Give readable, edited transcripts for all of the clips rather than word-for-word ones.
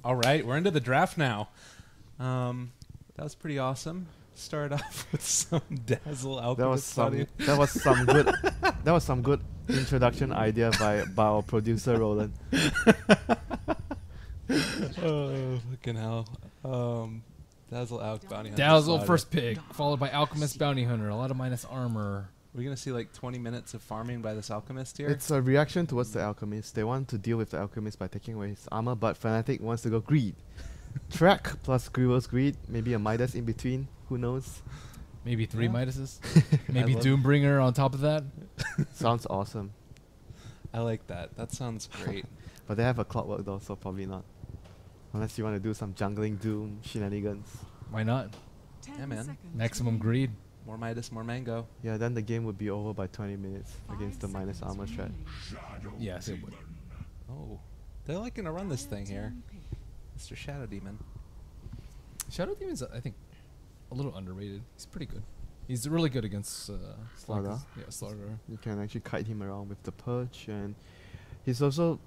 All right, we're into the draft now. That was pretty awesome. Start off with some Dazzle Alchemist. That was some good introduction idea by our producer Roland. Oh, fucking hell. Dazzle Alch Bounty Hunter. Dazzle first pick, followed by Alchemist Bounty Hunter. A lot of minus armor. We're going to see like 20 minutes of farming by this Alchemist here. It's a reaction towards the Alchemist. They want to deal with the Alchemist by taking away his armor, but Fnatic wants to go greed. Track plus Grievous Greed, maybe a Midas in between, who knows? Maybe 3 Midases. Maybe Doombringer on top of that. Sounds awesome. I like that. That sounds great. But they have a clockwork though, so probably not. Unless you want to do some jungling Doom shenanigans. Why not? Yeah, man. Maximum greed. More Midas, more mango. Yeah, then the game would be over by 20 minutes against the minus armor strat. Yes, it would. Oh, they're like going to run this thing here. Mr. Shadow Demon. Shadow Demon's, I think, a little underrated. He's pretty good. He's really good against Slaughter. Yeah, Slaughter. You can actually kite him around with the perch, and he's also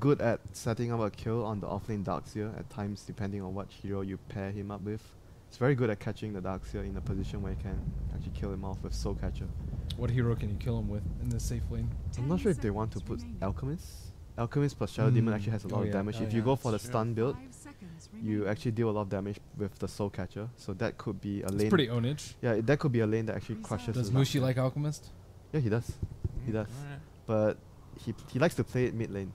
good at setting up a kill on the offlane Darkseer at times, depending on what hero you pair him up with. He's very good at catching the Darkseer in a position where you can actually kill him off with Soul Catcher. What hero can you kill him with in the safe lane? I'm not sure if they want to put Alchemist. Alchemist plus Shadow Demon actually has a lot of damage. If you go for the stun build, you actually deal a lot of damage with the Soul Catcher. So that could be a lane. It's pretty ownage. Yeah, that could be a lane that actually crushes. Does Mushi like Alchemist? Yeah, he does. He does. But he likes to play it mid lane.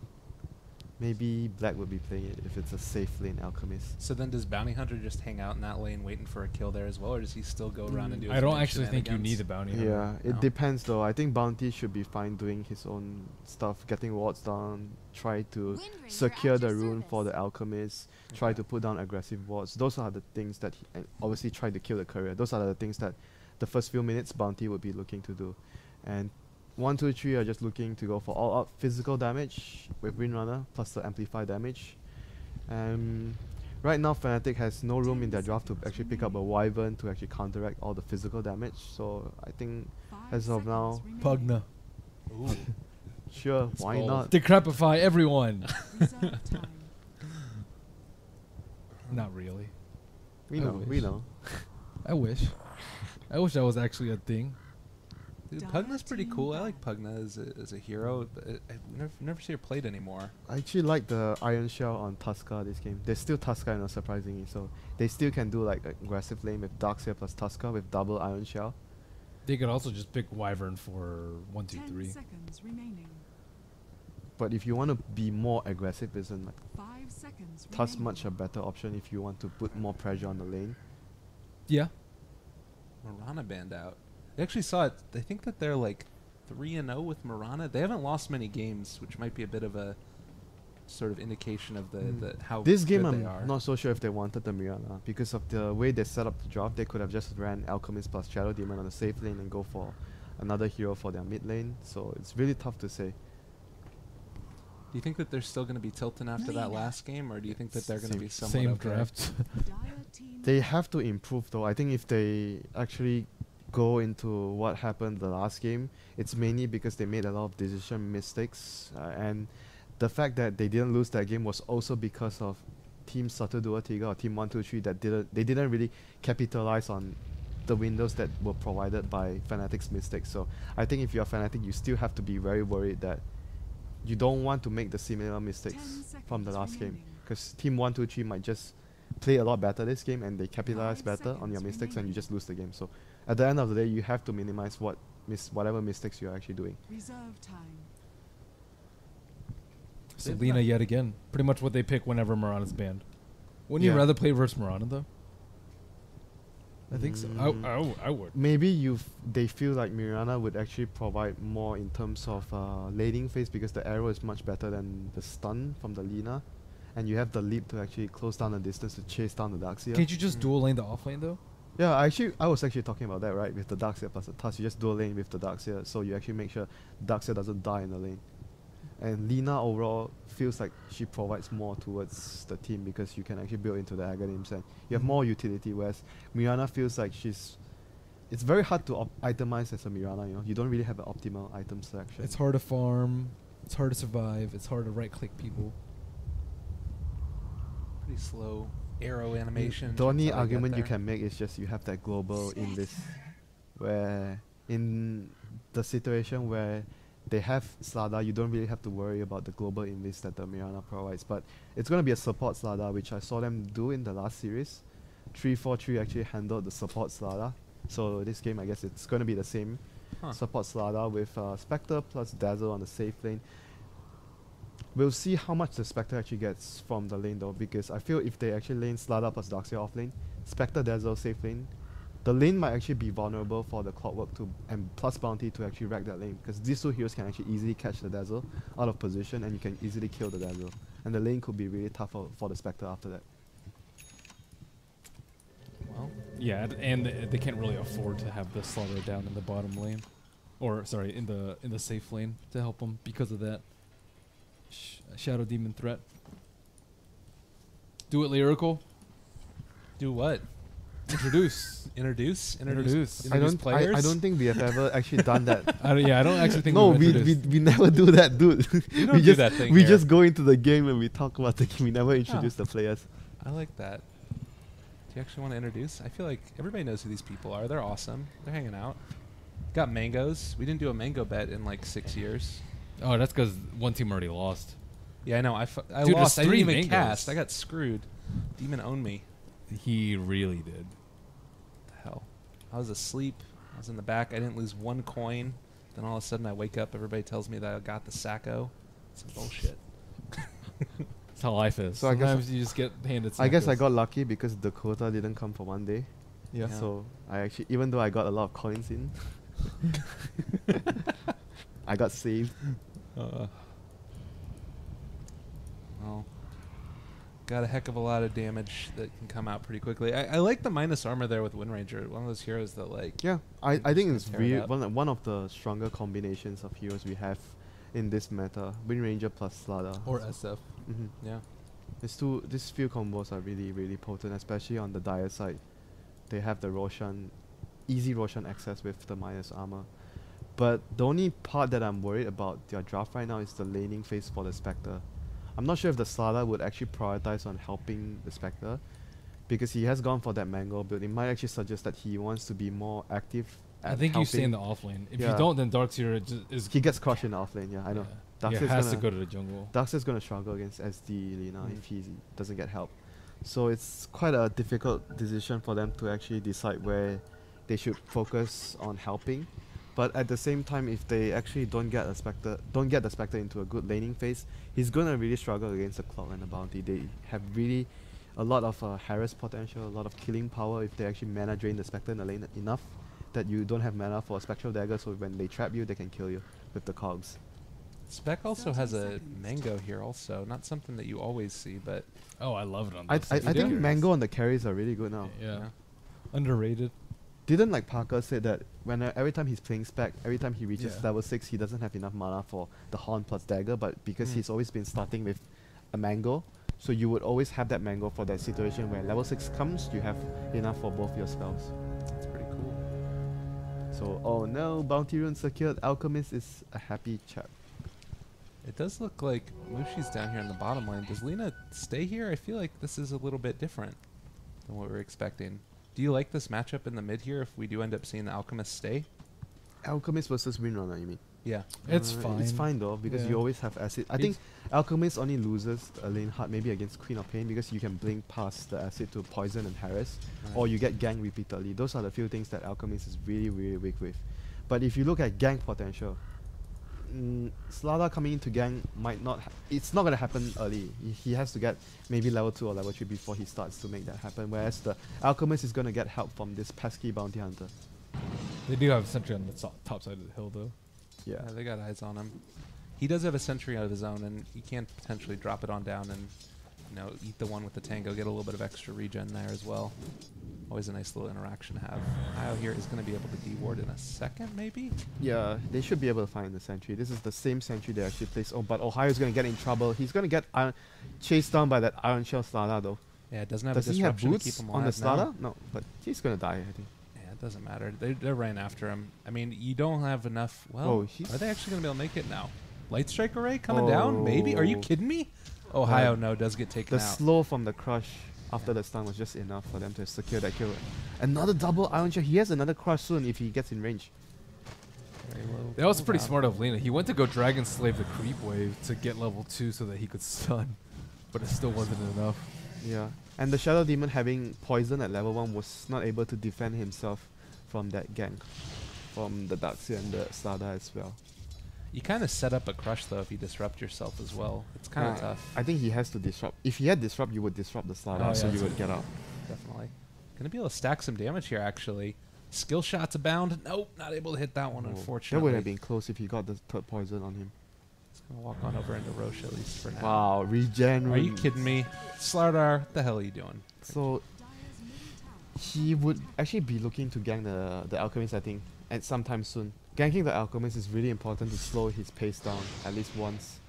Maybe Black would be playing it if it's a safe lane Alchemist. So then does Bounty Hunter just hang out in that lane waiting for a kill there as well, or does he still go around and do his I don't own actually think you shenanigans? need a Bounty Hunter. Yeah, it depends though. I think Bounty should be fine doing his own stuff, getting wards down, try to secure the rune for the Alchemist, try to put down aggressive wards. Those are the things that he, and obviously try to kill the courier. Those are the things that the first few minutes Bounty would be looking to do. And 1, 2, 3 are just looking to go for all out physical damage with Windrunner plus the amplify damage. Right now Fnatic has no room in their draft to actually pick up a Wyvern to actually counteract all the physical damage. So I think as of now, Pugna. Ooh. sure, why not? Decrepify everyone. Not really. We know, we know. I wish. I wish that was actually a thing. Dude, Pugna's pretty cool. I like Pugna as a hero, but I never see her played anymore. I actually like the Iron Shell on Tusker this game. There's still Tusker, surprisingly, so they still can do like aggressive lane with Darkseer plus Tusker with double Iron Shell. They could also just pick Wyvern for 1, 2, 3. But if you want to be more aggressive, isn't like Tusk much a better option if you want to put more pressure on the lane. Yeah. Mirana banned out. I actually saw it. I think that they're like 3-0 with Mirana. They haven't lost many games, which might be a bit of a sort of indication of the how this game good I'm they are. not so sure if they wanted the Mirana because of the way they set up the draft. They could have just ran Alchemist plus Shadow Demon on the safe lane and go for another hero for their mid lane. So it's really tough to say. Do you think that they're still going to be tilting after that last game, or do you think that they're going to be somewhat same okay? draft? They have to improve though. I think if they actually go into what happened the last game, it's mainly because they made a lot of decision mistakes, and the fact that they didn't lose that game was also because of Team Satu Dua Tiga or Team 1, 2, 3 that didn't really capitalize on the windows that were provided by Fnatic's mistakes. So I think if you're Fnatic, you still have to be very worried that you don't want to make the similar mistakes from the last game, because Team 1, 2, 3 might just play a lot better this game and they capitalize better on your mistakes and you just lose the game. So at the end of the day, you have to minimize whatever mistakes you're actually doing. Selena yet again. Pretty much what they pick whenever Mirana's banned. Wouldn't you rather play versus Mirana though? I think so. I would. Maybe they feel like Mirana would actually provide more in terms of laning phase because the arrow is much better than the stun from the Lina, and you have the leap to actually close down the distance to chase down the Darkseer. Can't you just dual lane the offlane though? Yeah, I was actually talking about that, right? With the Darkseer plus the Tusk, you just dual lane with the Darkseer, so you actually make sure Darkseer doesn't die in the lane. And Lina overall feels like she provides more towards the team because you can actually build into the Aghanim's and you have more utility, whereas Mirana feels like it's very hard to itemize as a Mirana, you know? You don't really have an optimal item selection. It's hard to farm, it's hard to survive, it's hard to right click people. Pretty slow arrow animation. The only until I get argument you there. can make is just you have that global in this, where in the situation where they have Slada, you don't really have to worry about the global invis that the Mirana provides. But it's going to be a support Slada, which I saw them do in the last series. 343 actually handled the support Slada. So this game, I guess it's going to be the same support Slada with Spectre plus Dazzle on the safe lane. We'll see how much the Spectre actually gets from the lane though, because I feel if they actually lane Slada plus Darkseer off lane, Spectre Dazzle safe lane, the lane might actually be vulnerable for the Clockwork to and plus Bounty to actually wreck that lane, because these two heroes can actually easily catch the Dazzle out of position and you can easily kill the Dazzle. And the lane could be really tough for the Spectre after that. Well, Yeah, and they can't really afford to have the Slaughter down in the bottom lane, or sorry, in the safe lane to help them because of that Shadow Demon threat. Do it, Lyrical. do what? Introduce. Introduce I don't think we have ever actually done that. I don't actually think. No, we've we introduced. never do that, dude. We don't we do just that thing we here. just go into the game and we talk about the game. We never introduce the players. I like that. Do you actually want to introduce? I feel like everybody knows who these people are. They're awesome. They're hanging out. Got mangoes. We didn't do a mango bet in like 6 years. Oh, that's because one team already lost. Yeah, I know. I Dude, lost. I there's didn't even 3 mangoes. cast. I got screwed. Demon owned me. He really did. The hell. I was asleep. I was in the back. I didn't lose 1 coin. Then all of a sudden I wake up. Everybody tells me that I got the Sacco. Some bullshit. That's how life is. So I guess Sometimes you just get handed. I guess I Smackos. got lucky because the quota didn't come for one day. Yeah. Yeah. So I actually, even though I got a lot of coins in, I got saved. Well, got a heck of a lot of damage that can come out pretty quickly. I like the minus armor there with Wind Ranger. One of those heroes that like... Yeah, I think just it's tear it really up. one of the stronger combinations of heroes we have in this meta. Wind Ranger plus Slada. Or SF. Mhm. Yeah. These few combos are really, really potent, especially on the Dire side. They have the Roshan, easy Roshan access with the minus armor. But the only part that I'm worried about their draft right now is the laning phase for the Spectre. I'm not sure if the Slada would actually prioritize on helping the Spectre, because he has gone for that Mango build. It might actually suggest that he wants to be more active at I think you stay in helping. the off lane. If Yeah. you don't, then Darkseer is. He gets crushed in the off lane, yeah, I know. Yeah. He Darkseer's has to gonna- go to the jungle. Darkseer's going to struggle against SD Lina Mm. if he doesn't get help. So it's quite a difficult decision for them to actually decide where they should focus on helping. But at the same time, if they actually don't get the Spectre into a good laning phase, he's going to really struggle against the Clock and the Bounty. They have really a lot of harass potential, a lot of killing power if they actually mana drain the Spectre in the lane enough that you don't have mana for a Spectral Dagger, so when they trap you, they can kill you with the cogs. Spec also has a mango here also. Not something that you always see, but... Oh, I love it on I this. think Mango and the carries are really good now. Yeah. Underrated. Didn't like Parker said that when every time he's playing Spec, every time he reaches Yeah. level 6, he doesn't have enough mana for the Horn plus Dagger, but because he's always been starting with a Mango, so you would always have that Mango for that situation where level 6 comes, you have enough for both your spells. That's pretty cool. So, oh no, Bounty Rune secured. Alchemist is a happy chap. It does look like Mushi's down here in the bottom lane. Does Lina stay here? I feel like this is a little bit different than what we were expecting. Do you like this matchup in the mid here if we do end up seeing the Alchemist stay? Alchemist versus Windrunner, you mean? Yeah. It's fine. It's fine though, because you Yeah. always have acid. I think Alchemist only loses a lane hard maybe against Queen of Pain because you can blink past the acid to poison and harass, or you get gank repeatedly. Those are the few things that Alchemist is really, really weak with. But if you look at gank potential, Slada coming into gank might not... it's not going to happen early. He has to get maybe level 2 or level 3 before he starts to make that happen, whereas the Alchemist is going to get help from this pesky bounty hunter. They do have a sentry on the top side of the hill, though. Yeah. Yeah, they got eyes on him. He does have a sentry of his own, and he can potentially drop it on down and, you know, eat the one with the tango, get a little bit of extra regen there as well. Always a nice little interaction to have. Io here is going to be able to de-ward in a second, maybe? Yeah, they should be able to find the sentry. This is the same sentry they actually placed. Oh, but Ohio's going to get in trouble. He's going to get chased down by that Iron Shell Slada, though. Yeah, it doesn't have Does a he have disruption to keep boots him on the alive now. Slada? No, but he's going to die, I think. Yeah, it doesn't matter. They're right after him. I mean, you don't have enough... Well, Oh, he's- are they actually going to be able to make it now? Light Strike Array coming down? Maybe? Are you Oh. kidding me? Ohio no does get taken The out. slow from the crush after the stun was just enough for them to secure that kill. Another double Iron Shell. He has another crush soon if he gets in range. Very low That was pretty cooldown. smart of Lena. He went to go Dragon Slave the creep wave to get level 2 so that he could stun, but it still wasn't enough. Yeah. And the Shadow Demon having poison at level 1 was not able to defend himself from that gank. From the Darkseer and the Slada as well. You kind of set up a crush though if you disrupt yourself as well. It's kind of tough. I think he has to disrupt. If he had disrupt, you would disrupt the Slada, Oh, so yeah, you would get out. Definitely. Gonna be able to stack some damage here actually. Skill shots abound. Nope, not able to hit that one, Oh, unfortunately. that would have been close if he got the third poison on him. Just gonna walk on over into Roche at least for now. Wow, regen. Are you kidding me? Slardar, what the hell are you doing? So he would actually be looking to gank the Alchemist, I think, at some time soon. Ganking the Alchemist is really important to slow his pace down at least once.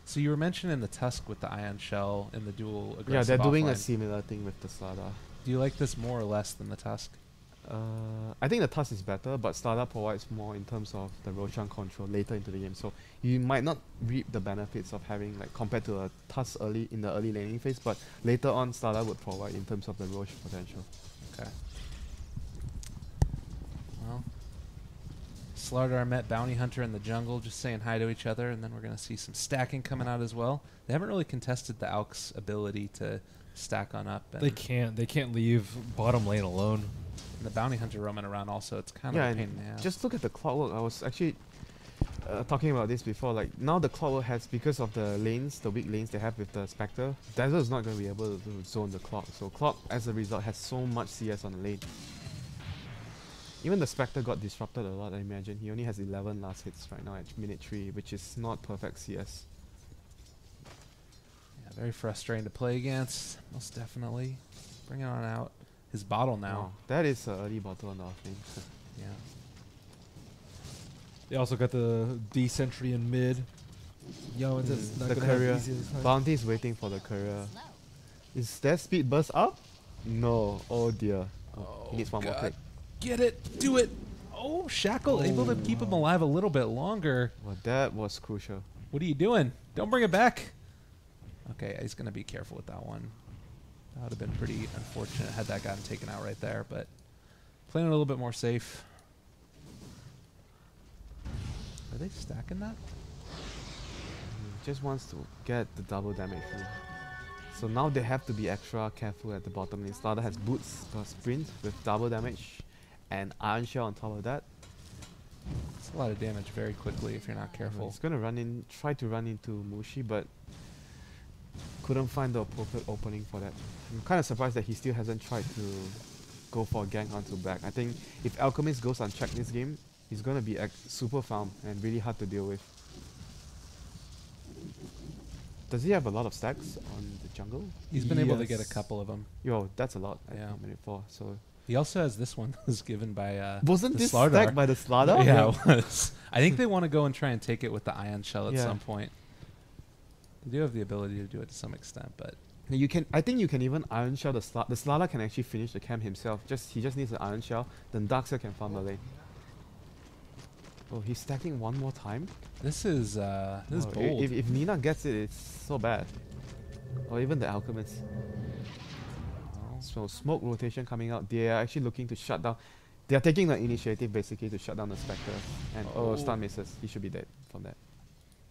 So you were mentioning the Tusk with the Ion Shell in the dual aggressive Yeah, they're doing a offline. similar thing with the Slada. Do you like this more or less than the Tusk? I think the Tusk is better, but Slada provides more in terms of the Roshan control later into the game. So you might not reap the benefits of having like compared to a Tusk early in the early laning phase, but later on Slada would provide in terms of the Rosh potential. Okay. Well, Slardar met Bounty Hunter in the jungle, just saying hi to each other, and then we're going to see some stacking coming out as well. They haven't really contested the Alk's ability to stack on up. And They can't leave bottom lane alone. and the Bounty Hunter roaming around also, it's kind Yeah, of a pain and in the ass. just look at the clockwork. I was actually talking about this before. Like now the clockwork has, because of the lanes, the weak lanes they have with the Spectre, Dazzle is not going to be able to zone the clock. So clock as a result has so much CS on the lane. Even the Spectre got disrupted a lot, I imagine. He only has 11 last hits right now at minute 3, which is not perfect CS. Yeah, very frustrating to play against, most definitely. Bring it on out. His bottle now. Wow, that is an early bottle on the offlane. Yeah. They also got the D-Sentry in mid. Yo, it's just not The gonna have courier. easy this time. Bounty is waiting for the courier. Is their speed burst up? No. Oh dear. Oh, He needs one more God. click. Get it. Do it. Oh, Shackle able to keep him alive a little bit longer. Well, that was crucial. What are you doing? Don't bring it back. Okay, he's going to be careful with that one. That would have been pretty unfortunate had that gotten taken out right there, but playing it a little bit more safe. Are they stacking that? Just wants to get the double damage through. So now they have to be extra careful at the bottom lane. Slada has boots for sprint with double damage and Iron Shell on top of that. It's a lot of damage very quickly if you're not careful. He's gonna try to run into Mushi, but couldn't find the appropriate opening for that. I'm kind of surprised that he still hasn't tried to go for a gank onto back. I think if Alchemist goes unchecked this game, he's gonna be super farm and really hard to deal with. Does he have a lot of stacks on the jungle? He's been able to get a Yes. couple of them. Yo, that's a lot. Yeah. At minute 4. So He also has this one that was given by wasn't the this Slardar. stacked by the Slada? Yeah, it was. I think they want to go and try and take it with the Ion Shell at Yeah. some point. They do have the ability to do it to some extent, but You can. I think you can even Iron Shell the Slada. The Slada can actually finish the camp himself. He just needs an Iron Shell. Then Darkseer can farm the lane. Oh, he's stacking one more time. this is Oh, bold. If Nina gets it, it's so bad. Or even the Alchemist. Well, So smoke rotation coming out. They are actually looking to shut down. They are taking the initiative basically to shut down the Spectre. And stun misses. He should be dead from that.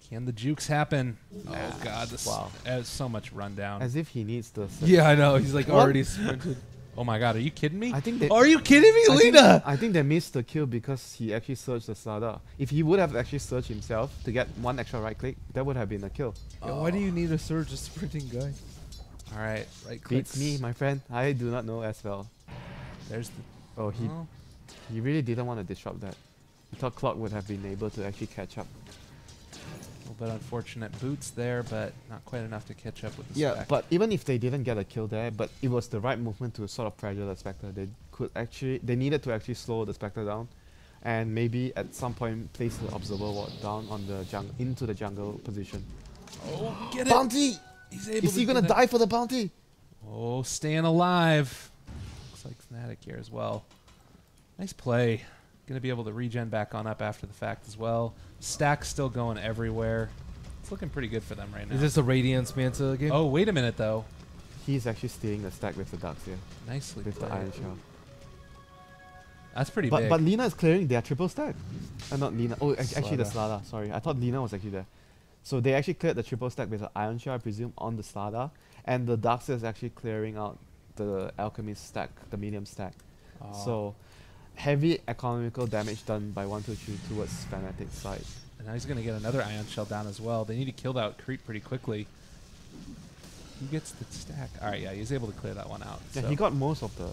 can the jukes happen? Oh god, this Wow. so much rundown. As if he needs the. Yeah, I know. He's like What? already sprinted. Oh my god, are you kidding me? I think they. Are you kidding me, Lena? I think they missed the kill because he actually surged the Slada. If he would have actually surged himself to get one extra right click, that would have been a kill. Yo, why do you need a surge, a sprinting guy? All right, right click. Beats me, my friend. I do not know as well. There's the. Oh, Oh, he really didn't want to disrupt that. He thought Clock would have been able to actually catch up. a little bit unfortunate boots there, but not quite enough to catch up with the Yeah, spec. but even if they didn't get a kill there, but it was the right movement to sort of pressure the Spectre. They needed to actually slow the Spectre down, and maybe at some point place the Observer Ward down on the into the jungle position. Oh, get it! Bounty! He's able Is to he gonna get it. die for the bounty? Oh, staying alive. Looks like Fnatic here as well. Nice play. Gonna be able to regen back on up after the fact as well. Stack still going everywhere. It's looking pretty good for them right now. Is this a Radiance Manta game? Oh, wait a minute, though. He's actually stealing the stack with the Ducks here. Nicely With played. the Iron Shell. That's pretty But big. but Lina is clearing their triple stack. Not Lina. Oh, actually the Slada. Slada. Sorry, I thought Lina was actually there. So they actually cleared the triple stack with the Iron Shell, I presume, on the Slada. And the Darkseer is actually clearing out the Alchemist stack, the medium stack. So heavy economical damage done by 1-2-3 towards Fnatic's side. And now he's going to get another Ion Shell down as well. They need to kill that creep pretty quickly. Who gets the stack? All right, yeah, he's able to clear that one out. Yeah, so. he got most of the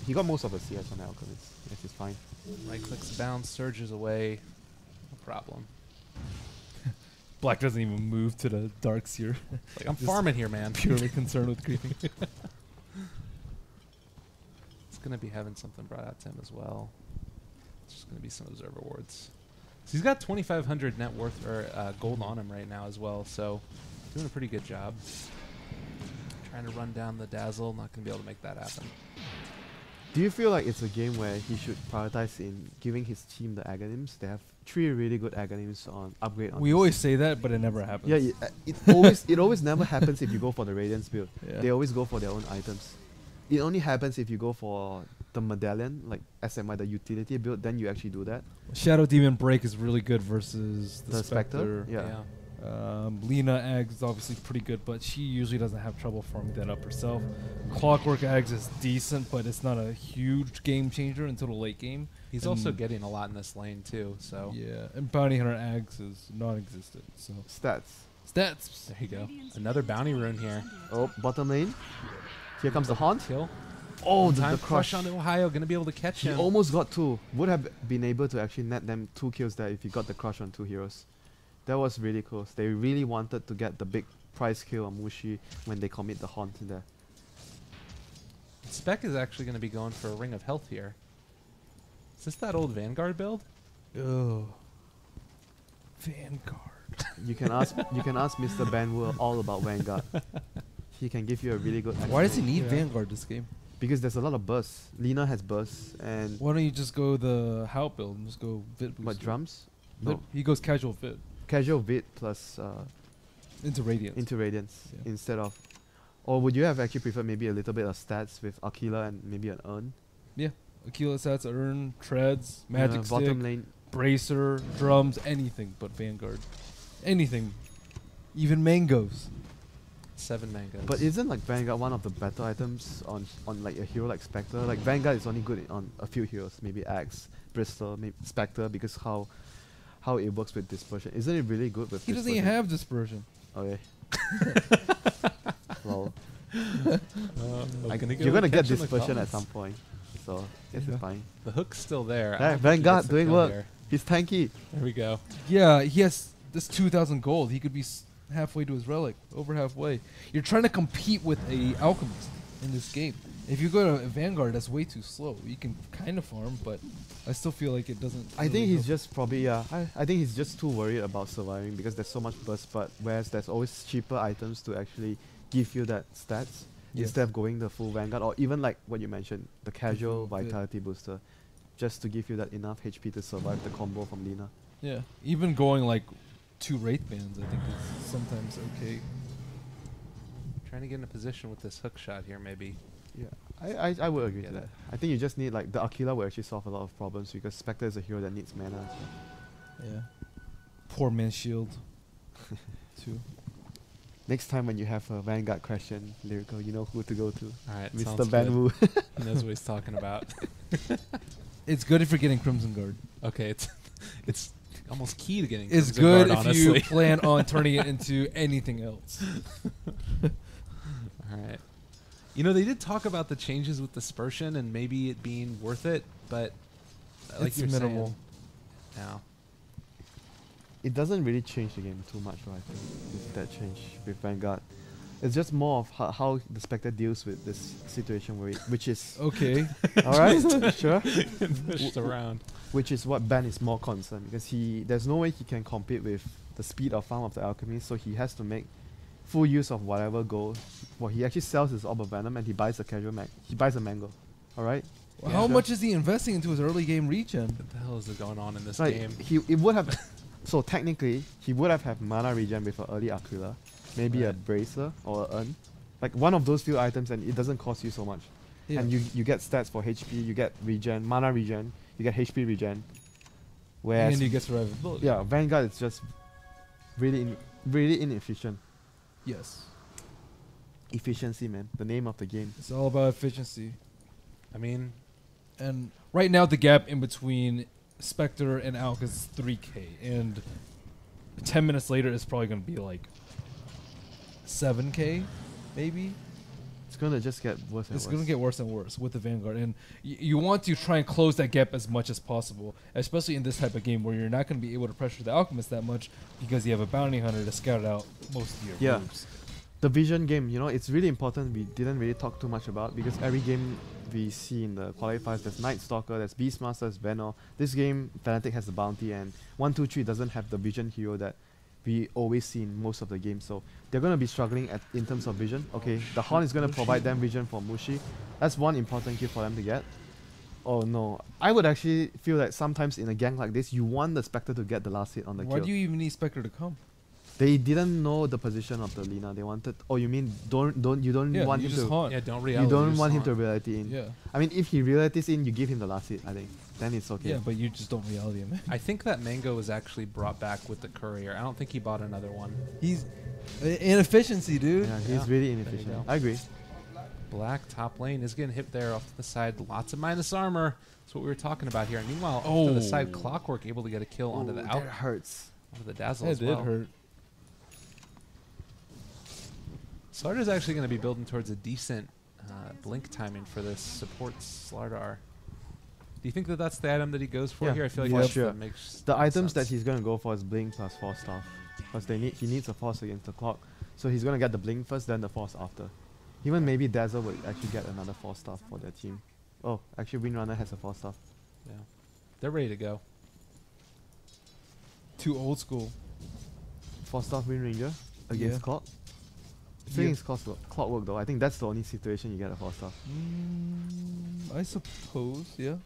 he got most of the CS on Alchemist. Yes, it's fine. Right clicks bounce, surges away. No problem. Black doesn't even move to the Darkseer. Like, I'm Just farming here, man. Purely concerned with creeping. It's going to be having something brought out to him as well. It's just going to be some observer wards. So he's got 2,500 net worth or gold on him right now as well. So doing a pretty good job. Trying to run down the Dazzle. Not going to be able to make that happen. Do you feel like it's a game where he should prioritize in giving his team the Aghanims? They have 3 really good Aghanims on upgrade. On We this. always say that, but it never happens. Yeah, it always never happens if you go for the Radiance build. Yeah. They always go for their own items. It only happens if you go for the Medallion, like SMI, the utility build, then you actually do that. Shadow Demon Break is really good versus the, The Spectre? Spectre. Yeah. Lena Eggs is obviously pretty good, but she usually doesn't have trouble farming that up herself. Clockwork Eggs is decent, but it's not a huge game changer until the late game. He's also getting a lot in this lane too. So Yeah, and Bounty Hunter Eggs is non-existent. So Stats. stats. there you go. Another bounty rune here. Oh, bottom lane. Here comes the Haunt. Kill. Oh, Time the crush. onto Ohio. Going to be able to catch He him. almost got 2. Would have been able to actually net them 2 kills there if he got the crush on 2 heroes. That was really close. They really wanted to get the big prize kill on Mushi when they commit the Haunt in there. Spec is actually going to be going for a Ring of Health here. Is this that old Vanguard build? Oh, Vanguard. You can ask Mr. Banwu all about Vanguard. He can give you a really good Why does he explanation. need Vanguard this game? Because there's a lot of bursts. Lina has bursts and Why don't you just go the Hout build and just go Vit booster? what drums? Vit- No. He goes casual Vit Casual Vid plus into Radiance. into Radiance Yeah. instead of. Or would you have actually preferred maybe a little bit of stats with Aquila and maybe an urn? Aquila sets, Urn, Treads, Magic Stick, bottom lane. Bracer, Drums, anything but Vanguard. Anything. Even Mangoes. 7 mangoes. But isn't like Vanguard one of the better items on like a hero like Spectre? Like Vanguard is only good on a few heroes, maybe Axe, Bristol, maybe Spectre, because how it works with dispersion. Isn't it really good with He doesn't even have Dispersion. Okay. Well, Gonna you're gonna get catch him in the dispersion at comments. some point. So this Yeah. is fine. The hook's still there. I Yeah, don't think he Vanguard gets the doing kill work. here. He's tanky. There we go. Yeah, he has this 2,000 gold. He could be halfway to his relic, over halfway. You're trying to compete with a alchemist in this game. If you go to Vanguard, that's way too slow. You can kind of farm, but I still feel like it doesn't. I really think he's help. just probably I think he's just too worried about surviving because there's so much burst, but whereas there's always cheaper items to actually give you that stats Yes. instead of going the full Vanguard or even like what you mentioned, the casual full Vit. vitality booster, just to give you that enough HP to survive the combo from Lina. Yeah, even going like 2 Wraith Bands, I think is sometimes okay. Trying to get in a position with this hook shot here, maybe. Yeah, I would agree Yeah, to that. that- I think you just need like the Aquila will actually solve a lot of problems because Spectre is a hero that needs mana. Yeah. Poor man's shield. Too. Next time when you have a Vanguard question, Lyrical, you know who to go to. All right, Mr. sounds good. Banwu. He knows what he's talking about. It's good if you're getting Crimson Guard. Okay, it's almost key to getting. It's Crimson good Guard, if you honestly. plan on turning it into anything else. All right. You know, they did talk about the changes with dispersion and maybe it being worth it, but like It's you're minimal. saying, now It doesn't really change the game too much, right? I think, with that change with Vanguard. It's just more of how the Spectre deals with this situation, which is Okay. all right, sure. pushed around. Which is what Ben is more concerned because there's no way he can compete with the speed of farm of the alchemist, so he has to make full use of whatever gold. Well, he actually sells his orb of venom and he buys a casual he buys a mango. All right. How Sure. much is he investing into his early game regen? What the hell is going on in this Like game? it would have So technically, he would have had mana regen with an early Aquila, maybe a Right. bracer or an urn, like one of those few items, and it doesn't cost you so much. Yeah. And you get stats for HP, you get regen, mana regen, you get HP regen. Whereas and you get survivability. yeah, Vanguard is just really inefficient. Yes. Efficiency, man, the name of the game. It's all about efficiency. I mean, And right now, the gap in between Spectre and Alk is 3K. And 10 minutes later, it's probably going to be like 7K, maybe. It's gonna just get worse and It's worse. going to get worse and worse with the Vanguard. And you want to try and close that gap as much as possible, especially in this type of game where you're not going to be able to pressure the Alchemist that much because you have a Bounty Hunter to scout out most of your Yeah. moves. The vision game, you know, it's really important. We didn't really talk too much about because every game we see in the qualifiers, there's Night Stalker, there's Beastmaster, there's Venom. This game, Fnatic has the bounty, and 1-2-3 doesn't have the vision hero that we always see in most of the games. So they're going to be struggling in terms of vision. Okay, the Horn is going to provide them vision for Mushi. That's one important key for them to get. Oh no, I would actually feel that sometimes in a gang like this, you want the Spectre to get the last hit on the Why kill. do you even need Spectre to come? They didn't know the position of the Lina. They wanted. Oh, you mean you don't Yeah, want you him just to. haunt. yeah, don't You reality. don't just want him haunt. to reality in. Yeah. I mean, if he realities in, you give him the last hit. I think then it's okay. Yeah, but you just don't reality him. I think that Mango was actually brought back with the courier. I don't think he bought another one. He's inefficiency, dude. Yeah, he's Yeah. really There you inefficient. go. I agree. Black top lane is getting hit there off to the side. Lots of minus armor. That's what we were talking about here. And meanwhile, off to the side, Oh. Clockwork able to get a kill onto the Ooh, out, that hurts. onto the dazzle That as did well. hurt. Slardar's actually going to be building towards a decent blink timing for this support Slardar. Do you think that that's the item that he goes for Yeah, here? I feel like for that's sure. that makes The items that sense. he's gonna go for is Blink plus Force Staff, because he needs a Force against the clock. So he's gonna get the Blink first, then the Force after. Even maybe Dazzle would actually get another Force Staff for their team. Oh, actually Windrunner has a Force Staff. Yeah. They're ready to go. Too old school. Force Staff Wind Ranger against Yeah. Clock. I think it's Clockwork though. I think that's the only situation you get a Force Staff. I suppose, yeah.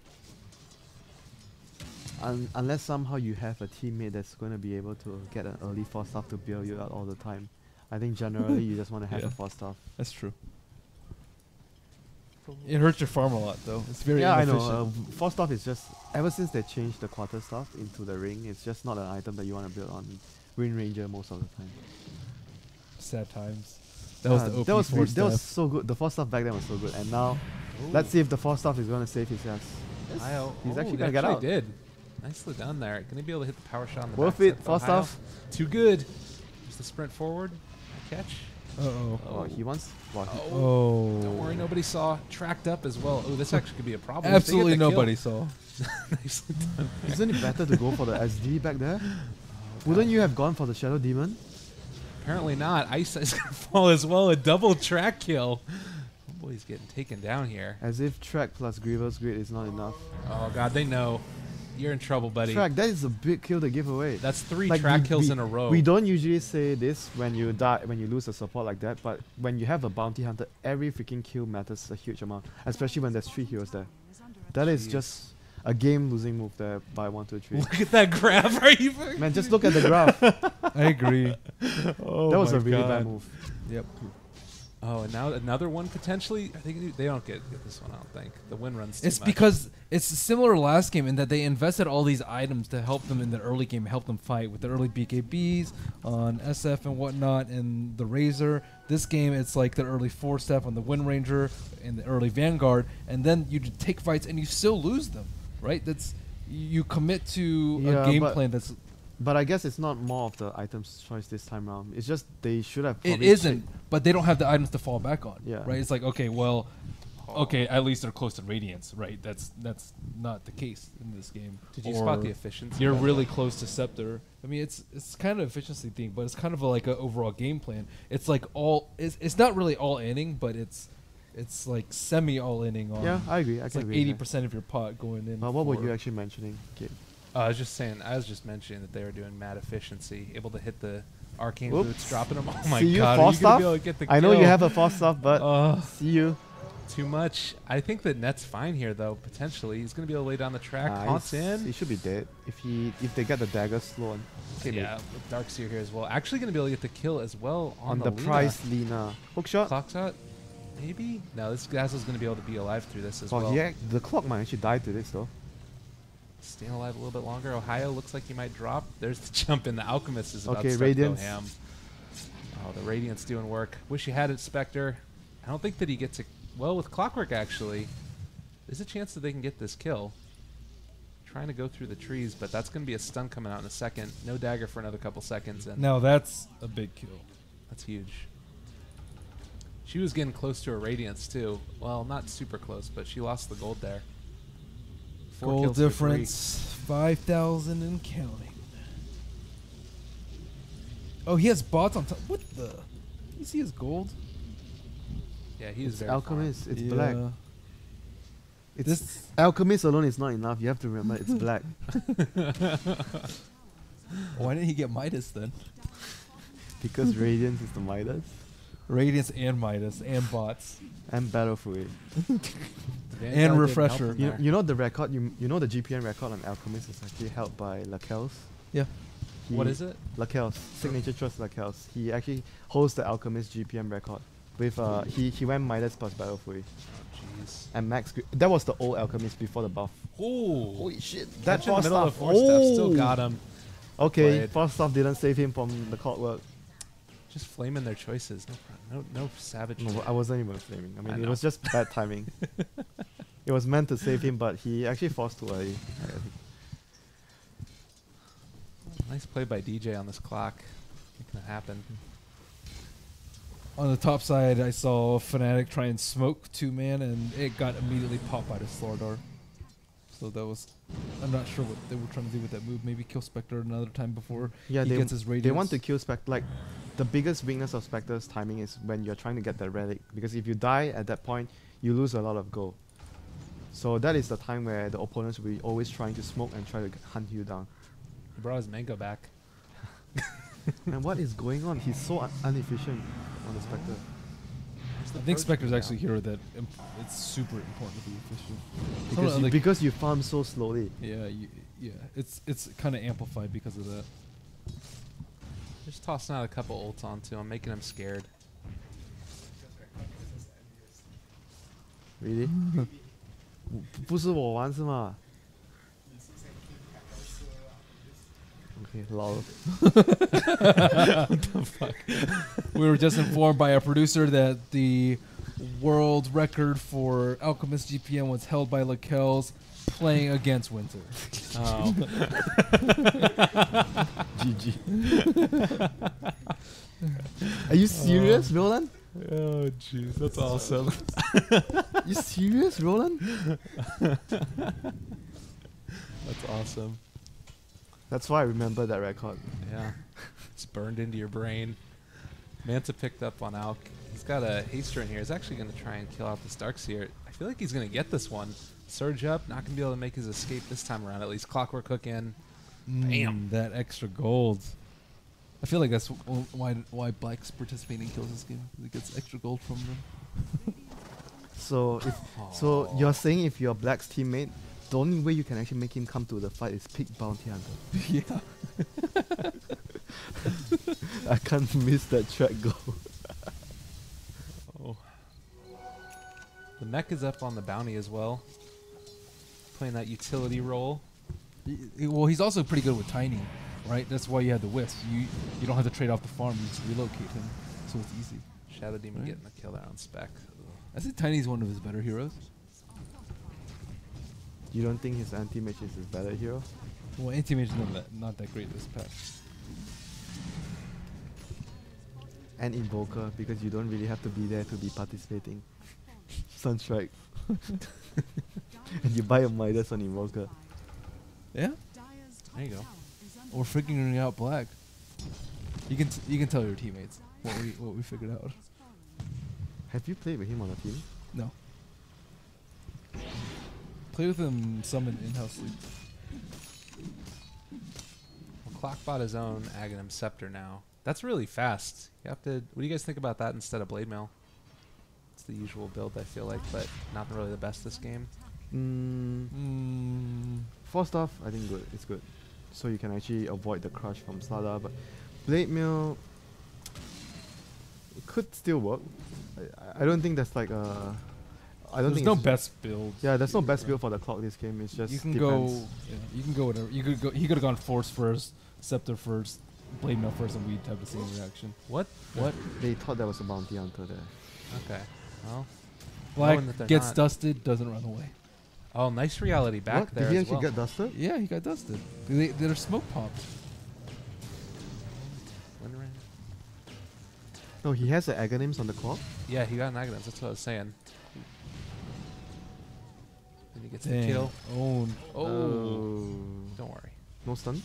Unless somehow you have a teammate that's going to be able to get an early Force Staff to bail you out all the time. I think generally you just want to have Yeah. a Force Staff. That's true. It hurts your farm a lot, though. It's very Yeah, I inefficient. know. Force Staff is just, ever since they changed the quarter staff into the ring, it's just not an item that you want to build on Wind Ranger most of the time. Sad times. That was the OP that was force that was staff. so good. The Force Staff back then was so good, and now let's see if the Force Staff is going to save his ass. He's actually gonna get out. Did. Nicely done there. Going to be able to hit the power shot on the Worth backside it, with Force Ohio. Staff. Too good. Just the sprint forward. Catch. Uh-oh. Oh, he wants. Well, he- Oh. Don't worry, nobody saw. Tracked up as well. Oh, this actually could be a problem. If they get Absolutely the kill- nobody saw. Nicely done. Isn't it better to go for the SD back there? Wouldn't you have gone for the Shadow Demon? Apparently not. Ice is going to fall as well. A double track kill. Oh boy, he's getting taken down here. As if Track plus Griever's Grid is not enough. Oh god, they know. You're in trouble, buddy. Track, that is a big kill to give away. That's three Like, track we- kills we- in a row. We don't usually say this when you lose a support like that, but when you have a bounty hunter, every freaking kill matters a huge amount, especially when there's 3 heroes there. That is Jeez. just a game-losing move there by 1-2-3. Look at that graph. Are you fucking- Man, just look at the graph. I agree. Oh That was my a really God. bad move. Yep. Oh, and now another one potentially. I think they don't get this one. I don't think the win runs. Too It's much. because it's similar to last game in that they invested all these items to help them in the early game, help them fight with the early BKBs on SF and whatnot, and the Razor. This game, it's like the early 4-step on the Wind Ranger and the early Vanguard, and then you take fights and you still lose them, right? That's you commit to Yeah, a game but plan that's. But I guess it's not more of the items choice this time around. It's just they should have. It probably isn't, but they don't have the items to fall back on. Yeah. Right. It's like okay, well, okay, at least they're close to Radiance, right? That's not the case in this game. Did you Or spot the efficiency? You're by the really way? close to Scepter. I mean, it's kind of efficiency thing, but it's kind of like an overall game plan. It's like it's not really all inning, but it's like semi all inning on. Yeah, I agree. I It's can like agree with 80% of your pot going in. that. But what were for- you actually mentioning? Gabe? I was just mentioning that they were doing mad efficiency, able to hit the arcane Oops. boots, dropping them. Oh my See you, god! Force are you gonna Staff? be able to get the I know you kill? have a Force Staff, but see you. Too much. I think that Net's fine here, though, potentially. He's going to be able to lay down the track. Haunts in. He should be dead if they get the dagger slow on. Okay, Yeah, with Darkseer here as well. Actually going to be able to get the kill as well on the Lina. price Lina. Hook shot? Clock shot? Maybe? No, this Dazzle's going to be able to be alive through this as well. Yeah, the clock might actually die to this, though. Staying alive a little bit longer. Ohio looks like he might drop. There's the jump in. The Alchemist is about to start Radiance. to go ham. Oh, the Radiance doing work. Wish he had it, Spectre. I don't think that he gets a... Well, with Clockwork, actually, there's a chance that they can get this kill. Trying to go through the trees, but that's going to be a stun coming out in a second. No dagger for another couple seconds. And now that's a big kill. that's huge. She was getting close to her Radiance, too. Well, not super close, but she lost the gold there. 4 Gold kills to 3. difference, 5,000 and counting. Oh, he has bots on top. What the? You see his gold? Yeah, he is It's very Alchemist. far. It's black. It's This Alchemist alone is not enough. You have to remember it's black. Why didn't he get Midas then? Because Radiance is the Midas. Radiance and Midas and bots And Battlefield. The Vanguard and didn't help Refresher. him You, there. you know the record, you know the GPM record on Alchemist is actually held by Lakel's. Yeah. What is it? Lakel's, Signature Trust Lakel's. He actually holds the Alchemist GPM record. With he went Midas plus Battlefield. Oh, jeez. And Max, that was the old Alchemist before the buff. Oh, Holy shit! that That in the force middle of staff. force stuff still got him. Okay, Played. force staff didn't save him from the clockwork. Just flaming their choices. No savage. No, I wasn't even flaming. I mean, I it know. was just bad timing. It was meant to save him, but he actually forced too early. Nice play by DJ on this clock. Making it happen. On the top side, I saw Fnatic try and smoke 2-man, and it got immediately popped by the Slardar. So that was... I'm not sure what they were trying to do with that move. Maybe kill Spectre another time before Yeah, he they, gets his Radiance. they want to kill Spectre. Like, the biggest weakness of Spectre's timing is when you're trying to get that relic. Because if you die at that point, you lose a lot of gold. So that is the time where the opponents will be always trying to smoke and try to hunt you down. He brought his mango back. And what is going on? He's so inefficient on the Spectre. I think Spectre's actually a hero that it's super important to be efficient. Because you farm so slowly. Yeah, it's kind of amplified because of that. Just tossing out a couple ults onto him, making him scared. Really? 不是我玩是吗? Okay, lol. What the fuck? We were just informed by our producer that the world record for Alchemist GPM was held by Lakel's playing against WinteR. Oh. GG. Are you serious, Roland? Oh, jeez. That's awesome. You serious, Roland? That's awesome. That's why I remember that record. Yeah. It's burned into your brain. Manta picked up on Alk. He's got a haster in here. He's actually going to try and kill out this Darkseer. I feel like he's going to get this one. Surge up. Not going to be able to make his escape this time around. At least Clockwork Hook in. Bam. That extra gold. I feel like that's why Black's participating in kills this game. He gets extra gold from them. So so you're saying if you're Black's teammate, the only way you can actually make him come to the fight is pick Bounty Hunter. Yeah. I can't miss that track goal. Oh. The mech is up on the bounty as well. Playing that utility role. Well, he's also pretty good with Tiny, right? That's why you had the Wisp. You don't have to trade off the farm. You just relocate him, so it's easy. Shadow Demon Right. getting the kill there on Spec. I think Tiny's one of his better heroes. You don't think his anti-mage is his better hero? Well, anti-mage is not that great this patch. And Invoker, because you don't really have to be there to be participating. Sunstrike. And you buy a Midas on Invoker. Yeah, There you go. we're figuring out Black. You can tell your teammates what we figured out. Have you played with him on a team? No. Play with him some in-house league. Well, Clock bought his own Aghanim Scepter now. That's really fast. You have to. What do you guys think about that instead of Blade Mail? It's the usual build, I feel like, but not really the best this game. Force stuff, I think good. It's good. So you can actually avoid the crush from Slada, but Blade Mail, it could still work. I don't think that's like a... I don't There's think no it's- best build. Yeah, there's no best build for the clock this game. It's just You can depends. go. Yeah, you can go whatever. You could go. He could have gone Force first, Scepter first, Blade Mail first, and we'd have the same reaction. What? What? They thought there was a bounty hunter there. Okay. Well. Black knowing that they're gets not- dusted, doesn't run away. Oh, nice reality back What? there Did he as actually well. get dusted? Yeah, he got dusted. They're smoke popped. Win-win. No, he has the Aghanims on the clock. Yeah, he got an Aghanim. That's what I was saying. And he gets the Dang. kill. Owned. Oh. Don't worry. No stun.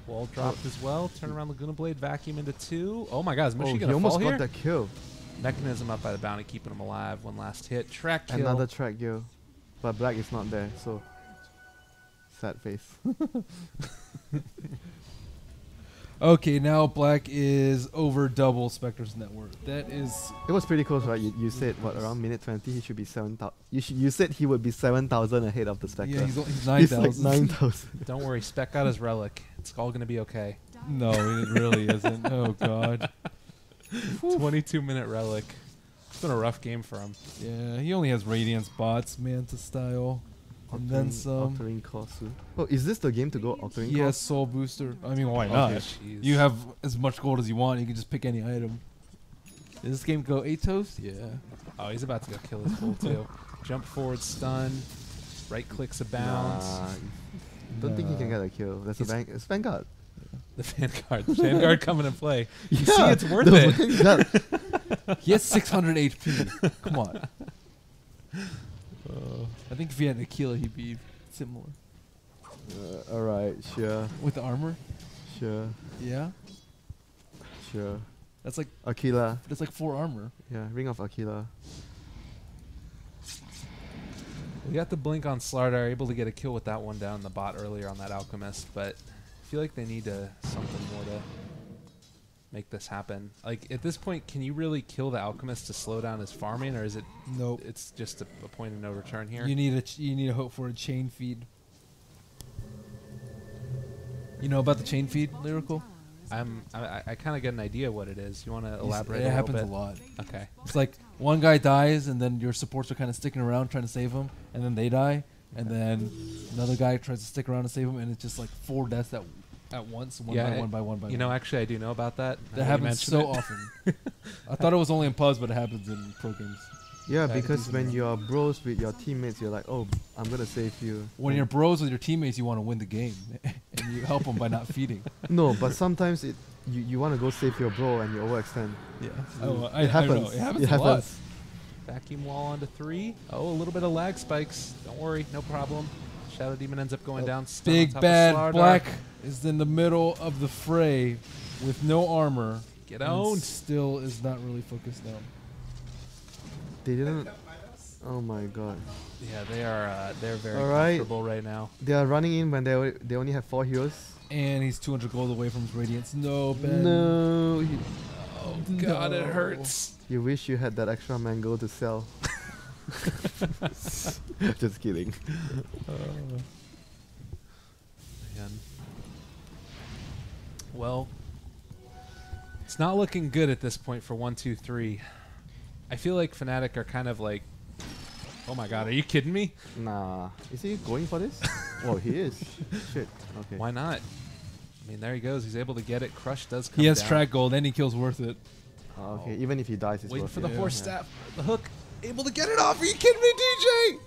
Wall dropped as well. Turn around Laguna Blade, vacuum into 2. Oh my god, is Oh, Mushi he gonna almost fall got here? that kill. Mechanism up by the bounty, keeping him alive. One last hit. Track kill. Another track kill. But Black is not there, so... Sad face. Okay, now Black is over double Spectre's net worth. That is. It was pretty close, right? You said, what, around minute 20, he should be 7,000. You said he would be 7,000 ahead of the Spectre. Yeah, he's He's 9,000. like 9,000. Don't worry, Spec got his relic. It's all gonna be okay. No, it really isn't. Oh god. 22-minute relic. It's been a rough game for him. Yeah, he only has Radiance bots, Manta style, and then some. Octarine Kosu. Oh, is this the game to go Octarine He has Soul Booster. I mean, why not? Jeez. You have as much gold as you want. You can just pick any item. Does this game go 8 toast? Yeah. Oh, he's about to go kill his bull too. Jump forward, stun. Right clicks a bounce. Nah, don't think he can get a kill. That's a He's- it's Vanguard. The Vanguard. The Vanguard coming in play. You Yeah, see, it's worth the it. Vanguard. He has 600 HP. Come on. I think if he had Aquila, he'd be similar. Alright, sure, With the armor? sure, Yeah. sure. That's like Aquila. 4 armor. Yeah, Ring of Aquila. We got the blink on Slardar, able to get a kill with that one down the bot earlier on that Alchemist, but I feel like they need something more to make this happen. Like, at this point, can you really kill the Alchemist to slow down his farming, or is it Nope. it's just a point of no return here? You need to hope for a chain feed. You know about the chain feed, Lyrical? I kind of get an idea what it is. You want to elaborate It a little happens bit? a lot. Okay. It's like one guy dies, and then your supports are kind of sticking around trying to save him, and then they die, and then another guy tries to stick around and save him, and it's just like 4 deaths at once, one Yeah, by one by one by You one. know, actually, I do know about that. now That you happens mention so it. often. I thought it was only in pubs, but it happens in pro games. Yeah, Back because decent when run. you're bros with your teammates, you're like, oh, I'm gonna save you. When And- you're bros with your teammates, you want to win the game, and you help them by not feeding. No, but sometimes you want to go save your bro and you overextend. Yeah, It happens. I know. It happens It a lot. happens. Vacuum wall onto 3. Oh, a little bit of lag spikes. Don't worry, no problem. Shadow Demon ends up going down. Stun on Big top of bad Slardar. Black is in the middle of the fray with no armor. Get and owned. Still is not really focused now. They didn't. Oh my god. Yeah, they're very Alright. comfortable right now. They are running in when they only have 4 heroes. And he's 200 gold away from his Radiance. No, Ben. No. Oh God, it No. hurts. You wish you had that extra mango to sell. Just kidding. Man. Well, it's not looking good at this point for 1, 2, 3. I feel like Fnatic are kind of like, oh my God, are you kidding me? Nah. Is he going for this? Oh, he is. Shit. Okay. Why not? I mean, there he goes. He's able to get it. Crush does come He has down. track gold and he kills worth it. Okay. Even if he dies, it's Waiting worth for it. the horse Yeah. staff. The hook. Able to get it off. Are you kidding me,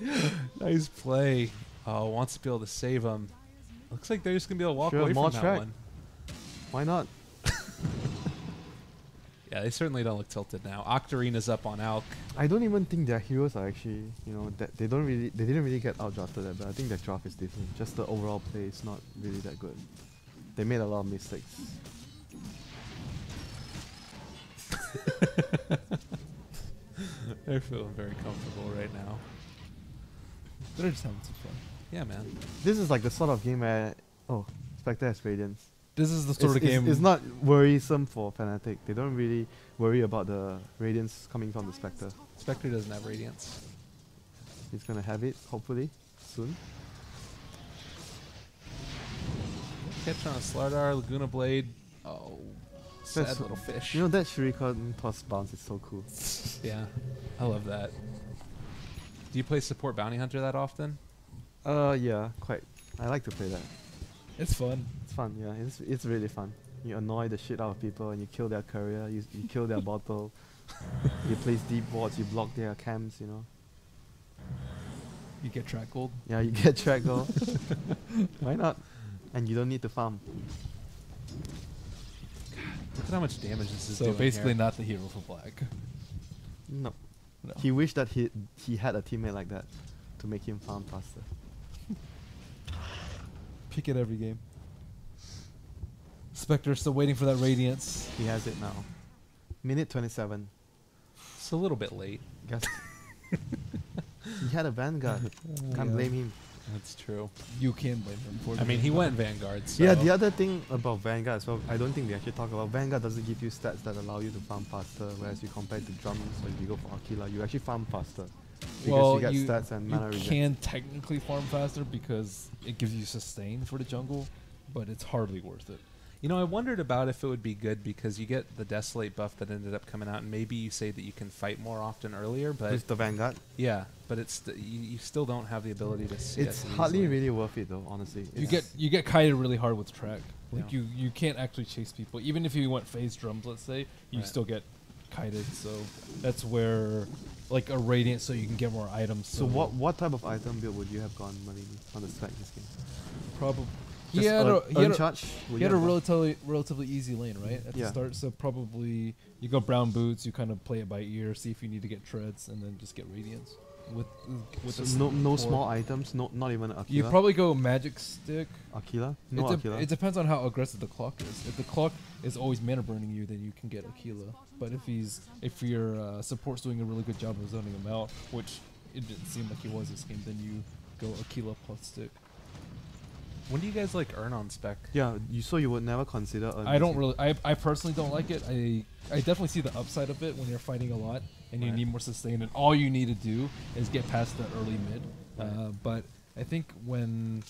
DJ? Nice play. Oh, wants to be able to save him. Looks like they're just going to be able to walk Sure, away more from that track. one. Why not? Yeah, they certainly don't look tilted now. Octarina's up on Alk. I don't even think their heroes are actually, that they didn't really get outdrafted that, but I think their draft is different. Just the overall play is not really that good. They made a lot of mistakes. They're feeling very comfortable right now. They're just having some fun. Yeah, man. This is like the sort of game where Spectre has Radiance. This is the sort of game. It's not worrisome for Fnatic. They don't really worry about the Radiance coming from the Spectre. Spectre doesn't have Radiance. He's gonna have it, hopefully, soon. Catch on a Slardar, Laguna Blade. Oh, sad That's- little fish. You know that Shuriken toss bounce is so cool. Yeah, I love that. Do you play support bounty hunter that often? Yeah, quite. I like to play that. It's fun. It's fun, yeah. It's really fun. You annoy the shit out of people and you kill their career, you kill their bottle. You place deep wards, you block their camps, you know. You get track gold. Yeah, you get track goal. Why not? And you don't need to farm. Look at how much damage this is So doing basically, here. not the hero for black. No. No. He wished that he had a teammate like that to make him farm faster. Pick it every game. Spectre still waiting for that Radiance. He has it now. Minute 27. It's a little bit late. Guess he had a Vanguard. Can't Yeah. blame him. That's true. You can blame him for I mean, he went Vanguard. So Yeah, the other thing about Vanguard as well, I don't think we actually talk about. Vanguard doesn't give you stats that allow you to farm faster, whereas you compare to drums or if you go for Aquila, you actually farm faster. Because you get stats and mana you regen. can technically farm faster because it gives you sustain for the jungle, but it's hardly worth it. You know, I wondered about if it would be good because you get the Desolate buff that ended up coming out, and maybe you say that you can fight more often earlier, but With the Vanguard, yeah, but it's you still don't have the ability to see it's it hardly easily. really worth it though, honestly. You It's- get kited really hard with track. Like Yeah. you can't actually chase people. Even if you went phase drums, let's say, you Right. still get kited. So that's where like a Radiant, so you can get more items. So what type of item build would you have gone Merlini on the spec this game? Probably. Just He had a Uncharge? Would he you had a have gone- relatively easy lane, right, at Yeah. the start. So probably you go brown boots. You kind of play it by ear, see if you need to get treads, and then just get Radiance with So the no core. small items, not even Aquila. You probably go magic stick. Aquila? No It Aquila. depends on how aggressive the clock is. If the clock is always mana burning you, then you can get Aquila. But if your support's doing a really good job of zoning him out, which it didn't seem like he was this game, then you go Aquila plus stick. When do you guys like earn on spec? Yeah, so you would never consider. I don't really. I personally don't like it. I definitely see the upside of it when you're fighting a lot and you Right. need more sustain, and all you need to do is get past that early mid. Right. But I think when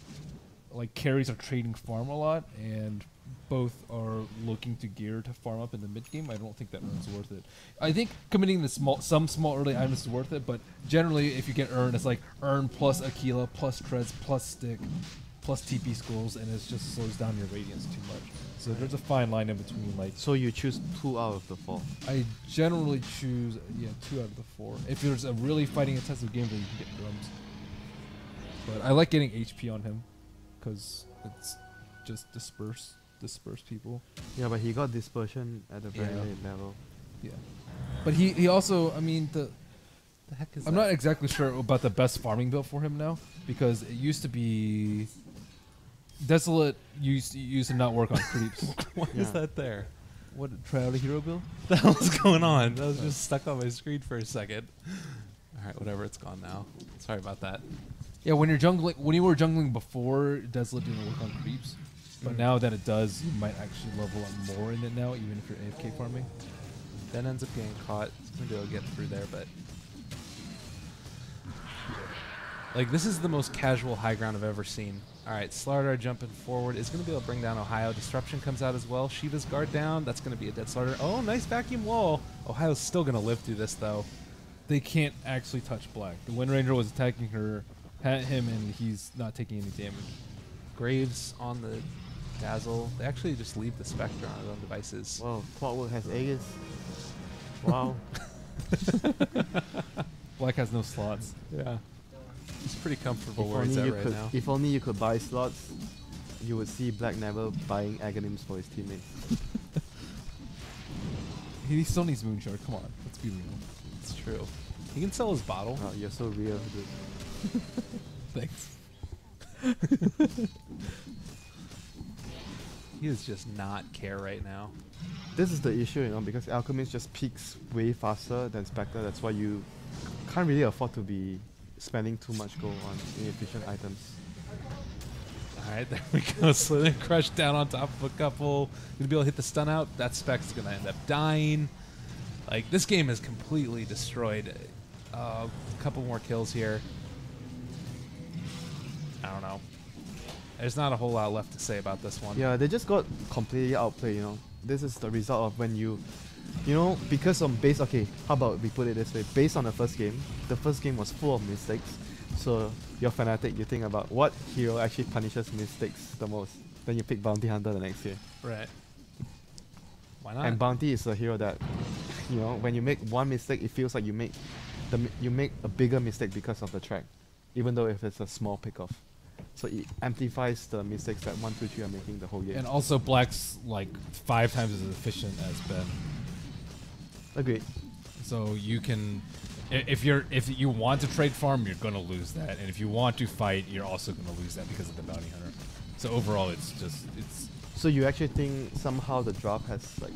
like carries are trading farm a lot and both are looking to gear to farm up in the mid game, I don't think that earn's worth it. I think committing the some small early items is worth it, but generally if you get earn, it's like earn plus Aquila plus treads plus stick plus TP schools, and it just slows down your Radiance too much. So there's a fine line in between. Like So you choose 2 out of the 4. I generally choose 2 out of the 4. If there's a really fighting intensive game, then you can get drums. But I like getting HP on him because it's just disperse people. Yeah, but he got dispersion at a very Yeah. late level. Yeah. But he also, I mean, The heck is I'm that? not exactly sure about the best farming build for him now, because it used to be Desolate used to not work on creeps. What is Yeah. that there? What, try out a hero build? What the hell is going on? That was just stuck on my screen for a second. All right, whatever. It's gone now. Sorry about that. Yeah, when you were jungling before, Desolate didn't work on creeps. But Mm. now that it does, you might actually level up more in it now, even if you're AFK farming. Then ends up getting caught. He's gonna be able to get through there, but like this is the most casual high ground I've ever seen. All right, Slardar jumping forward is gonna be able to bring down Ohio. Disruption comes out as well. Shiva's guard down. That's gonna be a dead Slardar. Oh, nice vacuum wall. Ohio's still gonna live through this though. They can't actually touch Black. The Wind Ranger was attacking him, and he's not taking any damage. Graves on the Dazzle. They actually just leave the Spectre on their own devices. Wow, Clockwork has Aegis. Wow. Black has no slots. Yeah. He's pretty comfortable If where he's only at you right could, now. if only you could buy slots, you would see Black never buying Aghanims for his teammates. He still needs Moonshard. Come on, let's be real. It's true. He can sell his bottle. Wow, you're so real, dude. Thanks. He does just not care right now. This is the issue, you know, because Alchemist just peaks way faster than Spectre. That's why you can't really afford to be spending too much gold on inefficient items. Alright, there we go. Slither Crush down on top of a couple. Gonna be able to hit the stun out. That Spec's gonna end up dying. Like, this game is completely destroyed. A couple more kills here. I don't know. There's not a whole lot left to say about this one. Yeah, they just got completely outplayed, you know. This is the result of when you know, because on base, okay, how about we put it this way, based on the first game was full of mistakes. So you're Fnatic, you think about what hero actually punishes mistakes the most. Then you pick Bounty Hunter the next year. Right. Why not? And Bounty is a hero that, you know, when you make one mistake, it feels like you make a bigger mistake because of the track, even though if it's a small pickoff. So it amplifies the mistakes that 1, 2, 3 are making the whole game. And also, Black's like 5 times as efficient as Ben. Agreed. So you can, if you want to trade farm, you're gonna lose that, and if you want to fight, you're also gonna lose that because of the bounty hunter. So overall, it's. So you actually think somehow the drop has like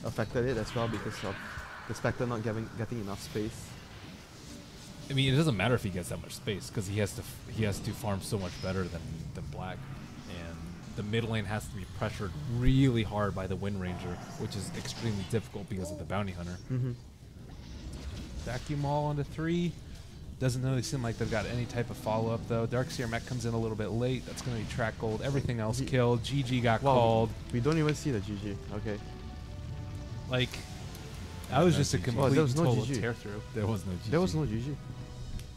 affected it as well because of the Spectre not getting enough space? I mean, it doesn't matter if he gets that much space because he has to farm so much better than Black, and the mid lane has to be pressured really hard by the Wind Ranger, which is extremely difficult because of the bounty hunter. Mm-hmm. Vacuum Wall onto 3. Doesn't really seem like they've got any type of follow-up, though. Darkseer Mech comes in a little bit late. That's going to be track gold. Everything else killed. GG got called. We don't even see the GG. Okay. Like, that was just a complete there was no total GG. tear-through. There was no GG. There was no GG.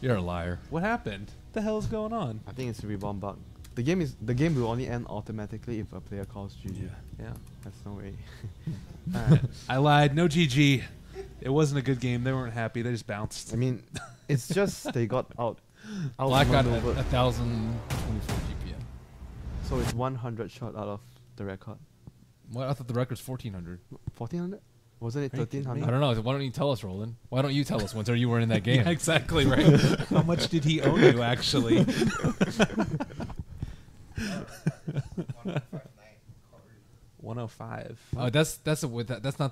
You're a liar. What happened? What the hell is going on? I think it's a rebound bug. The game will only end automatically if a player calls GG. Yeah. That's no way. I lied. No GG. It wasn't a good game. They weren't happy. They just bounced. I mean, it's just they got out. Black got outmaneuvered. 1,024 GPM. So it's 100 shot out of the record. Well, I thought the record's 1,400. 1400? Wasn't it Are you kidding 1300? me? I don't know. Why don't you tell us, Roland? Why don't you tell us, Winter? You were in that game. Yeah, exactly right. How much did he owe you, actually? 105. Oh, that's not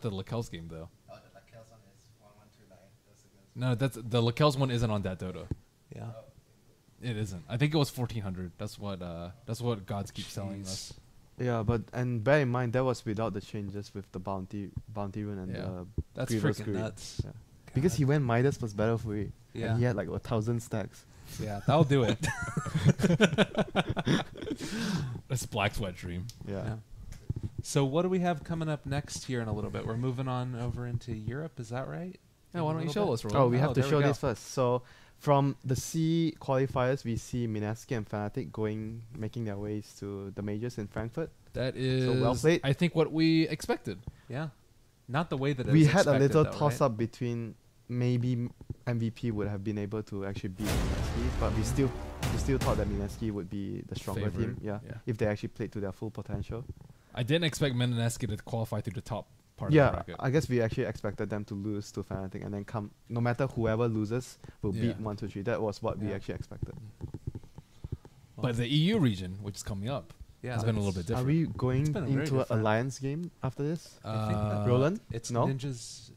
the Lakel's game though. Oh, the Lakel's one is 1129. That's a good. No, that's the Lakel's one isn't on that Dota. Yeah. It isn't. I think it was 1,400. That's what gods keep selling us. Yeah, and bear in mind that was without the changes with the bounty rune and Yeah. the That's Grievous freaking Greed. Yeah. Yeah. Because he went Midas plus Battle Fury. Yeah. And he had like 1,000 stacks. Yeah, that'll do it. That's Black's wet dream. Yeah. So what do we have coming up next here in a little bit? We're moving on over into Europe, is that right? Yeah, why In a don't you little show bit? us, Roland? Oh, we have to there we show go. this first. So from the C qualifiers, we see Minaski and Fnatic making their ways to the majors in Frankfurt. That is, So well played. I think, what we expected. Yeah. Not the way that it We was had a expected, little though, toss right? up between maybe MVP would have been able to actually beat Minaski, but we still thought that Minaski would be the stronger Favored, team. Yeah, yeah. if they actually played to their full potential. I didn't expect Meneneski to qualify through the top part of the Yeah, bracket. I guess we actually expected them to lose to Fnatic and then come. No matter whoever loses, will Yeah. beat 1, 2, 3. That was what we Yeah. actually expected. But the EU region, which is coming up, Yeah, has been a little that's- bit Are different. we going been very into an different. alliance game after this? I think that- Roland? It's No? Ninja's